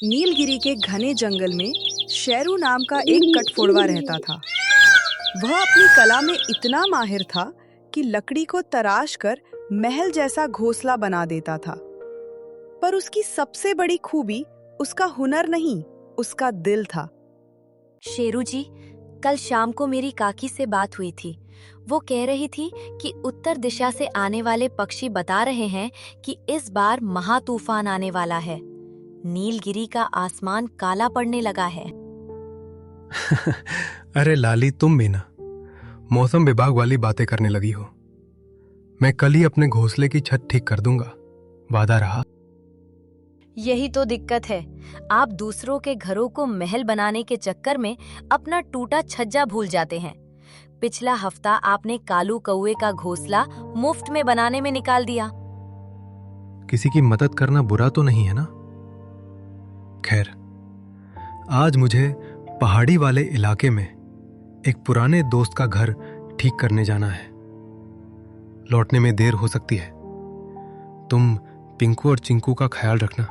नीलगिरी के घने जंगल में शेरू नाम का एक कटफोड़वा रहता था। वह अपनी कला में इतना माहिर था कि लकड़ी को तराश कर महल जैसा घोंसला बना देता था। पर उसकी सबसे बड़ी खूबी उसका हुनर नहीं, उसका दिल था। शेरू जी, कल शाम को मेरी काकी से बात हुई थी। वो कह रही थी कि उत्तर दिशा से आने वाले पक्षी बता रहे हैं कि इस बार महातूफान आने वाला है। नीलगिरी का आसमान काला पड़ने लगा है। अरे लाली, तुम भी ना मौसम विभाग वाली बातें करने लगी हो। मैं कल ही अपने घोंसले की छत ठीक कर दूंगा, वादा रहा। यही तो दिक्कत है, आप दूसरों के घरों को महल बनाने के चक्कर में अपना टूटा छज्जा भूल जाते हैं। पिछला हफ्ता आपने कालू कौवे का घोंसला मुफ्त में बनाने में निकाल दिया। किसी की मदद करना बुरा तो नहीं है ना। खैर, आज मुझे पहाड़ी वाले इलाके में एक पुराने दोस्त का घर ठीक करने जाना है। लौटने में देर हो सकती है। तुम पिंकू और चिंकू का ख्याल रखना।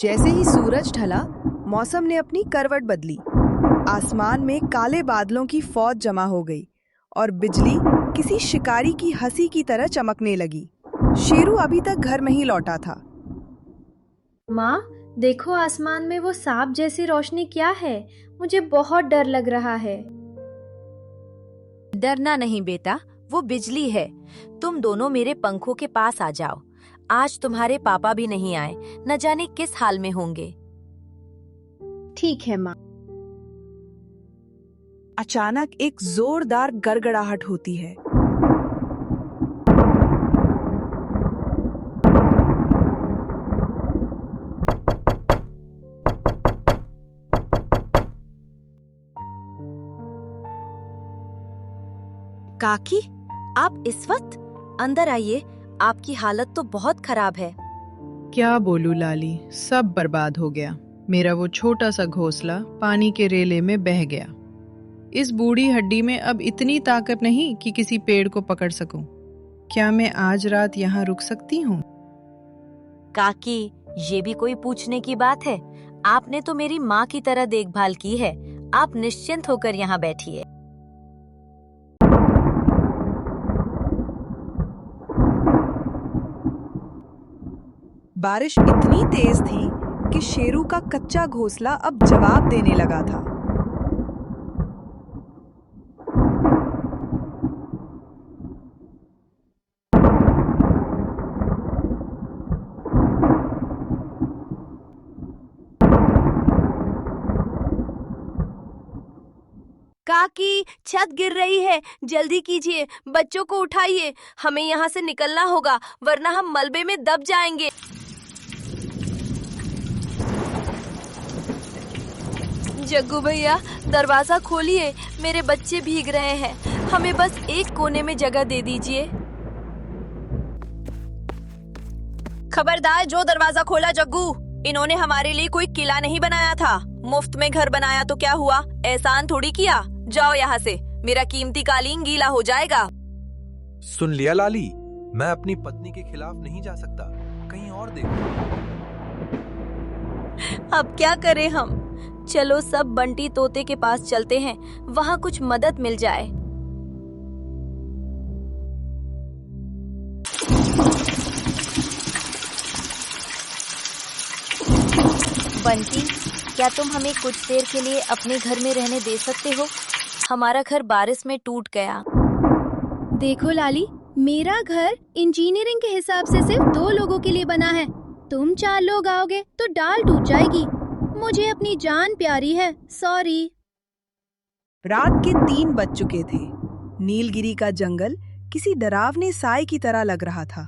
जैसे ही सूरज ढला, मौसम ने अपनी करवट बदली। आसमान में काले बादलों की फौज जमा हो गई और बिजली किसी शिकारी की हंसी की तरह चमकने लगी। शेरू अभी तक घर में ही लौटा था। माँ, देखो आसमान में वो सांप जैसी रोशनी क्या है? मुझे बहुत डर लग रहा है। डरना नहीं बेटा, वो बिजली है। तुम दोनों मेरे पंखों के पास आ जाओ। आज तुम्हारे पापा भी नहीं आए, न जाने किस हाल में होंगे। ठीक है माँ। अचानक एक जोरदार गड़गड़ाहट होती है। काकी, आप इस वक्त अंदर आइए। आपकी हालत तो बहुत खराब है। क्या बोलूं लाली, सब बर्बाद हो गया। मेरा वो छोटा सा घोंसला पानी के रेले में बह गया। इस बूढ़ी हड्डी में अब इतनी ताकत नहीं कि किसी पेड़ को पकड़ सकूं। क्या मैं आज रात यहाँ रुक सकती हूँ? काकी, ये भी कोई पूछने की बात है? आपने तो मेरी माँ की तरह देखभाल की है। आप निश्चिंत होकर यहाँ बैठिए। बारिश इतनी तेज थी कि शेरू का कच्चा घोंसला अब जवाब देने लगा था। काकी, छत गिर रही है, जल्दी कीजिए, बच्चों को उठाइए। हमें यहाँ से निकलना होगा, वरना हम मलबे में दब जाएंगे। जग्गू भैया, दरवाजा खोलिए, मेरे बच्चे भीग रहे हैं। हमें बस एक कोने में जगह दे दीजिए। खबरदार, जो दरवाजा खोला जग्गू। इन्होंने हमारे लिए कोई किला नहीं बनाया था, मुफ्त में घर बनाया तो क्या हुआ? एहसान थोड़ी किया। जाओ यहाँ से, मेरा कीमती कालीन गीला हो जाएगा। सुन लिया लाली, मैं अपनी पत्नी के खिलाफ नहीं जा सकता। कहीं और देखो। अब क्या करें हम? चलो सब बंटी तोते के पास चलते हैं, वहाँ कुछ मदद मिल जाए। बंटी, क्या तुम हमें कुछ देर के लिए अपने घर में रहने दे सकते हो? हमारा घर बारिश में टूट गया। देखो लाली, मेरा घर इंजीनियरिंग के हिसाब से सिर्फ 2 लोगों के लिए बना है। तुम 4 लोग आओगे तो डाल टूट जाएगी। मुझे अपनी जान प्यारी है, सॉरी। रात के 3 बज चुके थे। नीलगिरी का जंगल किसी डरावने साए की तरह लग रहा था।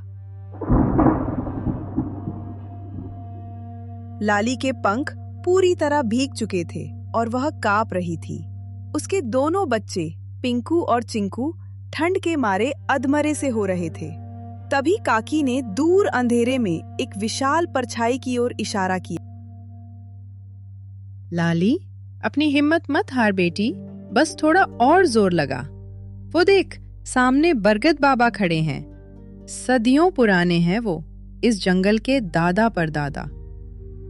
लाली के पंख पूरी तरह भीग चुके थे और वह कांप रही थी। उसके दोनों बच्चे पिंकू और चिंकू ठंड के मारे अधमरे से हो रहे थे। तभी काकी ने दूर अंधेरे में एक विशाल परछाई की ओर इशारा किया। लाली, अपनी हिम्मत मत हार बेटी, बस थोड़ा और जोर लगा। वो देख, सामने बरगद बाबा खड़े हैं। सदियों पुराने हैं वो, इस जंगल के दादा परदादा।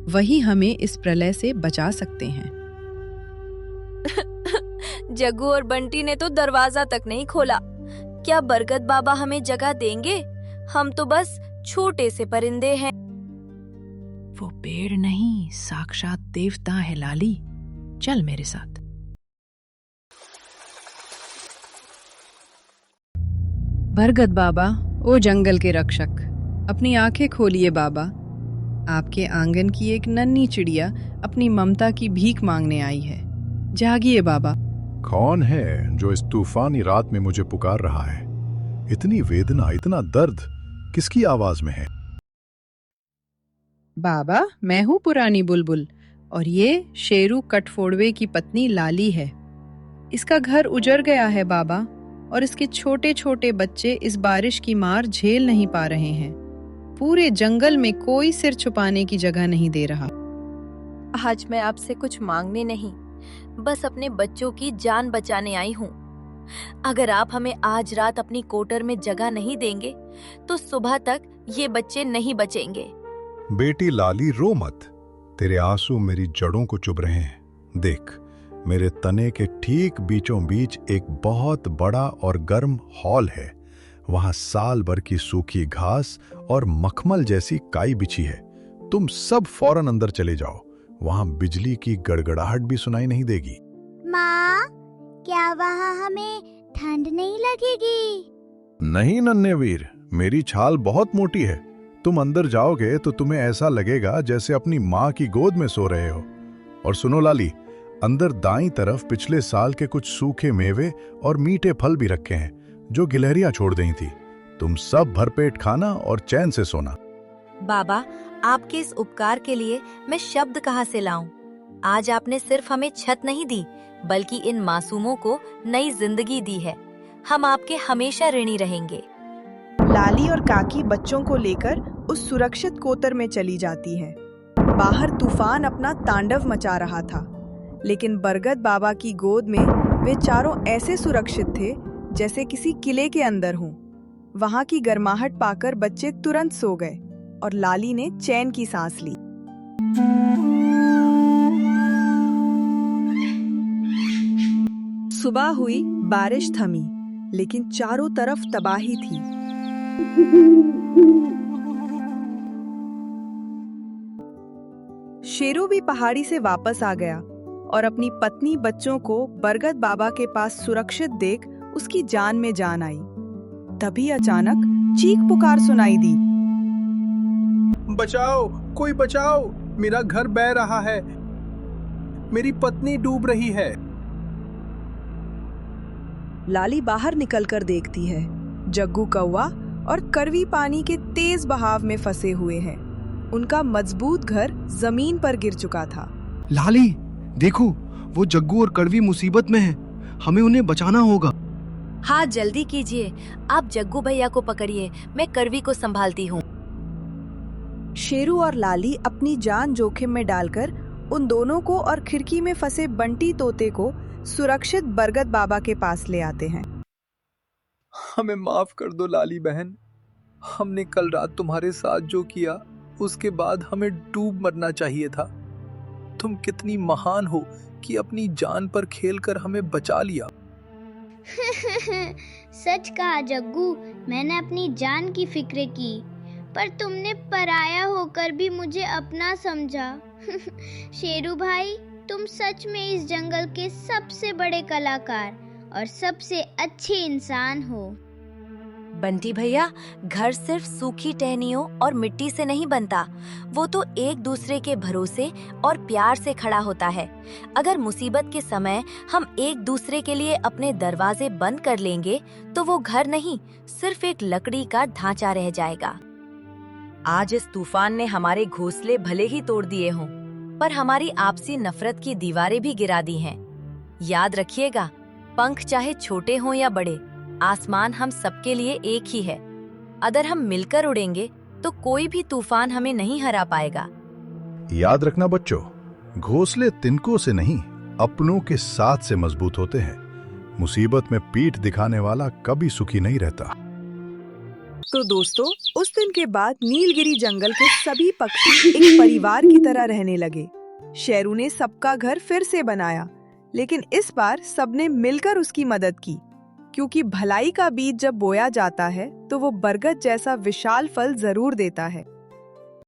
वही हमें इस प्रलय से बचा सकते हैं। जग्गू और बंटी ने तो दरवाजा तक नहीं खोला। क्या बरगद बाबा हमें जगह देंगे? हम तो बस छोटे से परिंदे हैं। वो पेड़ नहीं, साक्षात देवता है लाली। चल मेरे साथ। बरगद बाबा, ओ जंगल के रक्षक, अपनी आंखें खोलिए बाबा। आपके आंगन की एक नन्ही चिड़िया अपनी ममता की भीख मांगने आई है। जागिए बाबा। कौन है जो इस तूफानी रात में मुझे पुकार रहा है? इतनी वेदना, इतना दर्द किसकी आवाज में है? बाबा, मैं हूँ पुरानी बुलबुल और ये शेरू कटफोड़वे की पत्नी लाली है। इसका घर उजड़ गया है बाबा, और इसके छोटे छोटे बच्चे इस बारिश की मार झेल नहीं पा रहे हैं। पूरे जंगल में कोई सिर छुपाने की जगह नहीं दे रहा। आज मैं आपसे कुछ मांगने नहीं, बस अपने बच्चों की जान बचाने आई हूँ। अगर आप हमें आज रात अपनी कोटर में जगह नहीं देंगे तो सुबह तक ये बच्चे नहीं बचेंगे। बेटी लाली, रो मत। तेरे आंसू मेरी जड़ों को चुभ रहे हैं। देख, मेरे तने के ठीक बीचों बीच एक बहुत बड़ा और गर्म हॉल है। वहां साल भर की सूखी घास और मखमल जैसी काई बिछी है। तुम सब फौरन अंदर चले जाओ। वहां बिजली की गड़गड़ाहट भी सुनाई नहीं देगी। माँ, क्या वहाँ हमें ठंड नहीं लगेगी? नहीं नन्हे वीर, मेरी छाल बहुत मोटी है। तुम अंदर जाओगे तो तुम्हें ऐसा लगेगा जैसे अपनी माँ की गोद में सो रहे हो। और सुनो लाली, अंदर दाईं तरफ पिछले साल के कुछ सूखे मेवे और मीठे फल भी रखे हैं जो गिलहरियां छोड़ दी थी। तुम सब भरपेट खाना और चैन से सोना। बाबा, आपके इस उपकार के लिए मैं शब्द कहाँ से लाऊं? आज आपने सिर्फ हमें छत नहीं दी, बल्कि इन मासूमों को नई जिंदगी दी है। हम आपके हमेशा ऋणी रहेंगे। लाली और काकी बच्चों को लेकर उस सुरक्षित कोतर में चली जाती है। बाहर तूफान अपना तांडव मचा रहा था, लेकिन बरगद बाबा की गोद में वे चारों ऐसे सुरक्षित थे जैसे किसी किले के अंदर हों। वहां की गर्माहट पाकर बच्चे तुरंत सो गए और लाली ने चैन की सांस ली। सुबह हुई, बारिश थमी, लेकिन चारों तरफ तबाही थी। शेरू भी पहाड़ी से वापस आ गया और अपनी पत्नी बच्चों को बरगद बाबा के पास सुरक्षित देख उसकी जान में जान आई। तभी अचानक चीख पुकार सुनाई दी। बचाओ, कोई बचाओ, मेरा घर बह रहा है, मेरी पत्नी डूब रही है। लाली बाहर निकलकर देखती है। जग्गू कौवा और करवी पानी के तेज बहाव में फंसे हुए हैं। उनका मजबूत घर जमीन पर गिर चुका था। लाली, देखो, वो जग्गू और कड़वी मुसीबत में हैं। हमें उन्हें बचाना होगा। हाँ, जल्दी कीजिए। आप जग्गू भैया को पकड़िए, मैं करवी को संभालती हूँ। शेरू और लाली अपनी जान जोखिम में डालकर उन दोनों को और खिड़की में फंसे बंटी तोते को सुरक्षित बरगद बाबा के पास ले आते हैं। हमें माफ कर दो लाली बहन। हमने कल रात तुम्हारे साथ जो किया, उसके बाद हमें डूब मरना चाहिए था। तुम कितनी महान हो कि अपनी जान पर खेलकर हमें बचा लिया। सच कहा जग्गू, मैंने अपनी जान की फिक्र की, पर तुमने पराया होकर भी मुझे अपना समझा। शेरू भाई, तुम सच में इस जंगल के सबसे बड़े कलाकार और सबसे अच्छे इंसान हो। बंटी भैया, घर सिर्फ सूखी टहनियों और मिट्टी से नहीं बनता, वो तो एक दूसरे के भरोसे और प्यार से खड़ा होता है। अगर मुसीबत के समय हम एक दूसरे के लिए अपने दरवाजे बंद कर लेंगे तो वो घर नहीं, सिर्फ एक लकड़ी का ढांचा रह जाएगा। आज इस तूफान ने हमारे घोंसले भले ही तोड़ दिए हों, पर हमारी आपसी नफरत की दीवारें भी गिरा दी हैं। याद रखिएगा, पंख चाहे छोटे हों या बड़े, आसमान हम सबके लिए एक ही है। अगर हम मिलकर उड़ेंगे तो कोई भी तूफान हमें नहीं हरा पाएगा। याद रखना बच्चों, घोंसले तिनकों से नहीं, अपनों के साथ से मजबूत होते हैं। मुसीबत में पीठ दिखाने वाला कभी सुखी नहीं रहता। तो दोस्तों, उस दिन के बाद नीलगिरी जंगल के सभी पक्षी एक परिवार की तरह रहने लगे। शेरू ने सबका घर फिर से बनाया, लेकिन इस बार सबने मिलकर उसकी मदद की, क्योंकि भलाई का बीज जब बोया जाता है तो वो बरगद जैसा विशाल फल जरूर देता है।